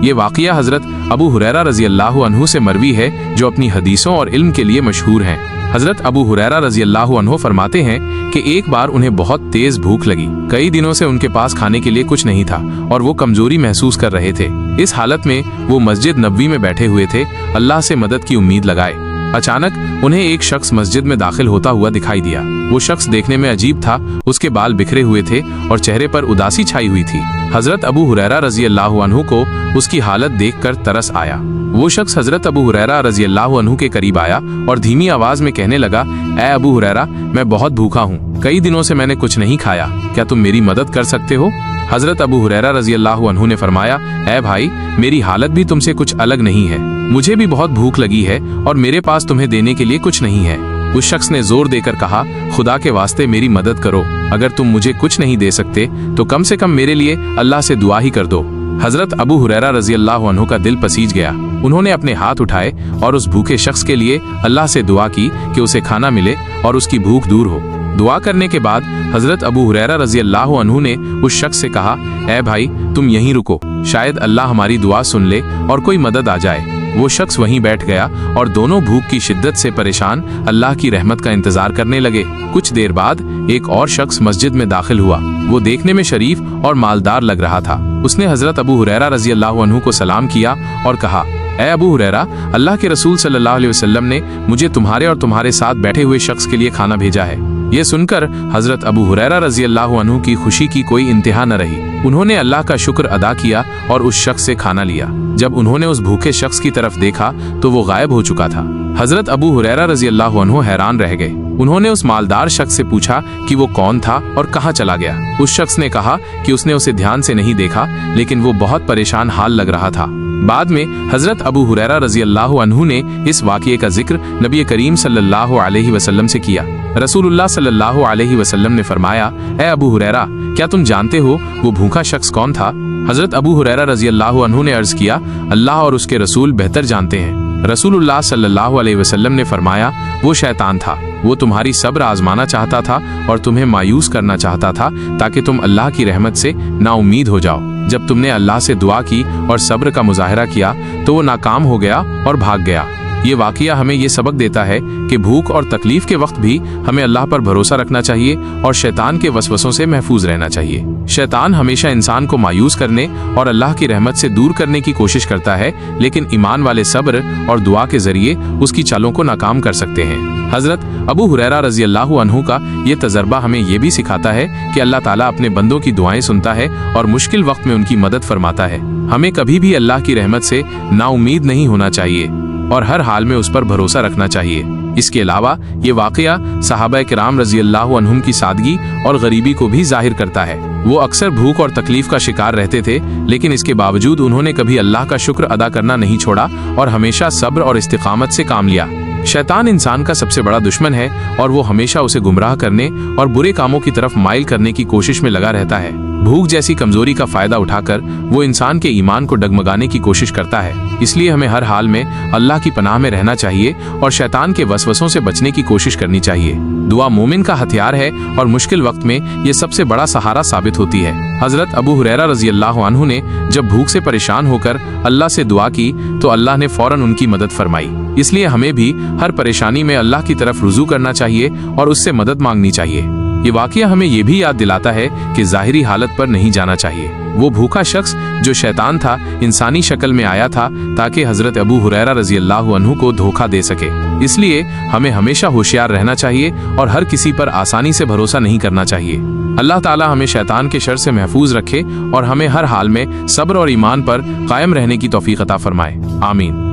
ये वाक़िया हज़रत अबू हुरैरा रज़ी अल्लाहु अन्हु से मरवी है, जो अपनी हदीसों और इल्म के लिए मशहूर हैं। हज़रत अबू हुरैरा रज़ी अल्लाहु अन्हु फरमाते हैं कि एक बार उन्हें बहुत तेज भूख लगी। कई दिनों से उनके पास खाने के लिए कुछ नहीं था और वो कमजोरी महसूस कर रहे थे। इस हालत में वो मस्जिद नबवी में बैठे हुए थे, अल्लाह से मदद की उम्मीद लगाए। अचानक उन्हें एक शख्स मस्जिद में दाखिल होता हुआ दिखाई दिया। वो शख्स देखने में अजीब था, उसके बाल बिखरे हुए थे और चेहरे पर उदासी छाई हुई थी। हजरत अबू हुरैरा रज़ी अल्लाहु अन्हु को उसकी हालत देखकर तरस आया। वो शख्स हजरत अबू हुरैरा रज़ी अल्लाहु अन्हु के करीब आया और धीमी आवाज में कहने लगा, ऐ अबू हुरैरा, मैं बहुत भूखा हूँ, कई दिनों से मैंने कुछ नहीं खाया, क्या तुम मेरी मदद कर सकते हो? हजरत अबू हुरैरा रज़ी अल्लाहु अन्हु ने फरमाया, ऐ भाई, मेरी हालत भी तुमसे कुछ अलग नहीं है, मुझे भी बहुत भूख लगी है और मेरे पास तुम्हें देने के लिए कुछ नहीं है। उस शख्स ने जोर देकर कहा, खुदा के वास्ते मेरी मदद करो, अगर तुम मुझे कुछ नहीं दे सकते तो कम से कम मेरे लिए अल्लाह से दुआ ही कर दो। हजरत अबू हुरैरा रज़ी अल्लाहु अन्हु का दिल पसीज गया। उन्होंने अपने हाथ उठाए और उस भूखे शख्स के लिए अल्लाह से दुआ की कि उसे खाना मिले और उसकी भूख दूर हो। दुआ करने के बाद हजरत अबू हुरैरा रज़ी अल्लाहु अन्हु ने उस शख्स से कहा, ऐ भाई, तुम यहीं रुको, शायद अल्लाह हमारी दुआ सुन ले और कोई मदद आ जाए। वो शख्स वहीं बैठ गया और दोनों भूख की शिद्दत से परेशान अल्लाह की रहमत का इंतजार करने लगे। कुछ देर बाद एक और शख्स मस्जिद में दाखिल हुआ। वो देखने में शरीफ और मालदार लग रहा था। उसने हजरत अबू हुरैरा रज़ी अल्लाहु अन्हु को सलाम किया और कहा, ऐ अबू हुरैरा, अल्लाह के रसूल सल्लल्लाहु अलैहि वसल्लम ने मुझे तुम्हारे और तुम्हारे साथ बैठे हुए शख्स के लिए खाना भेजा है। ये सुनकर हजरत अबू हुरैरा रज़ी अल्लाहु अन्हु की खुशी की कोई इंतहा न रही। उन्होंने अल्लाह का शुक्र अदा किया और उस शख्स से खाना लिया। जब उन्होंने उस भूखे शख्स की तरफ देखा तो वो गायब हो चुका था। हजरत अबू हुरैरा रज़ी अल्लाहु अन्हु हैरान रह गए। उन्होंने उस मालदार शख्स से पूछा कि वो कौन था और कहाँ चला गया। उस शख्स ने कहा कि उसने उसे ध्यान से नहीं देखा, लेकिन वो बहुत परेशान हाल लग रहा था। बाद में हजरत अबू हुरैरा रज़ी अल्लाहु अन्हु ने इस वाक़ये का जिक्र नबी करीम सल्लल्लाहु अलैहि वसल्लम से किया। रसूलुल्लाह सल्लल्लाहु अलैहि वसल्लम ने फरमाया, ऐ अबू हुरैरा, क्या तुम जानते हो वो भूखा शख्स कौन था? हजरत अबू हुरैरा रज़ी अल्लाहु अन्हु ने अर्ज किया, अल्लाह और उसके रसूल बेहतर जानते हैं। रसूलुल्लाह सल्लल्लाहु अलैहि वसल्लम ने फरमाया, वो शैतान था, वो तुम्हारी सब्र आजमाना चाहता था और तुम्हें मायूस करना चाहता था ताकि तुम अल्लाह की रहमत से नाउमीद हो जाओ। जब तुमने अल्लाह से दुआ की और सब्र का मुजाहिरा किया तो वो नाकाम हो गया और भाग गया। ये वाक़या हमें ये सबक देता है कि भूख और तकलीफ के वक्त भी हमें अल्लाह पर भरोसा रखना चाहिए और शैतान के वसवसों से महफूज रहना चाहिए। शैतान हमेशा इंसान को मायूस करने और अल्लाह की रहमत से दूर करने की कोशिश करता है, लेकिन ईमान वाले सब्र और दुआ के जरिए उसकी चालों को नाकाम कर सकते हैं। हजरत अबू हुरैरा रज़ी अल्लाहु अन्हु का ये तजर्बा हमें ये भी सिखाता है कि अल्लाह ताला अपने बंदों की दुआएं सुनता है और मुश्किल वक्त में उनकी मदद फरमाता है। हमें कभी भी अल्लाह की रहमत से नाउमीद नहीं होना चाहिए और हर हाल में उस पर भरोसा रखना चाहिए। इसके अलावा ये वाक़या सहाबा किराम रज़ी अल्लाहु अन्हुम की सादगी और गरीबी को भी जाहिर करता है। वो अक्सर भूख और तकलीफ का शिकार रहते थे, लेकिन इसके बावजूद उन्होंने कभी अल्लाह का शुक्र अदा करना नहीं छोड़ा और हमेशा सब्र और इस्तिकामत से काम लिया। शैतान इंसान का सबसे बड़ा दुश्मन है और वो हमेशा उसे गुमराह करने और बुरे कामों की तरफ माइल करने की कोशिश में लगा रहता है। भूख जैसी कमजोरी का फायदा उठाकर वो इंसान के ईमान को डगमगाने की कोशिश करता है। इसलिए हमें हर हाल में अल्लाह की पनाह में रहना चाहिए और शैतान के वसवसों से बचने की कोशिश करनी चाहिए। दुआ मोमिन का हथियार है और मुश्किल वक्त में ये सबसे बड़ा सहारा साबित होती है। हजरत अबू हुरैरा रज़ी अल्लाहु अन्हु ने जब भूख से परेशान होकर अल्लाह से दुआ की तो अल्लाह ने फौरन उनकी मदद फरमाई। इसलिए हमें भी हर परेशानी में अल्लाह की तरफ रुजू करना चाहिए और उससे मदद मांगनी चाहिए। ये वाक़या हमें ये भी याद दिलाता है कि ज़ाहिरी हालत पर नहीं जाना चाहिए। वो भूखा शख्स जो शैतान था, इंसानी शक्ल में आया था ताकि हजरत अबू हुरैरा रज़ी अल्लाहु अन्हु को धोखा दे सके। इसलिए हमें हमेशा होशियार रहना चाहिए और हर किसी पर आसानी से भरोसा नहीं करना चाहिए। अल्लाह ताला हमें शैतान के शर से महफूज रखे और हमें हर हाल में सब्र और ईमान पर कायम रहने की तौफीक अता फरमाए। आमीन।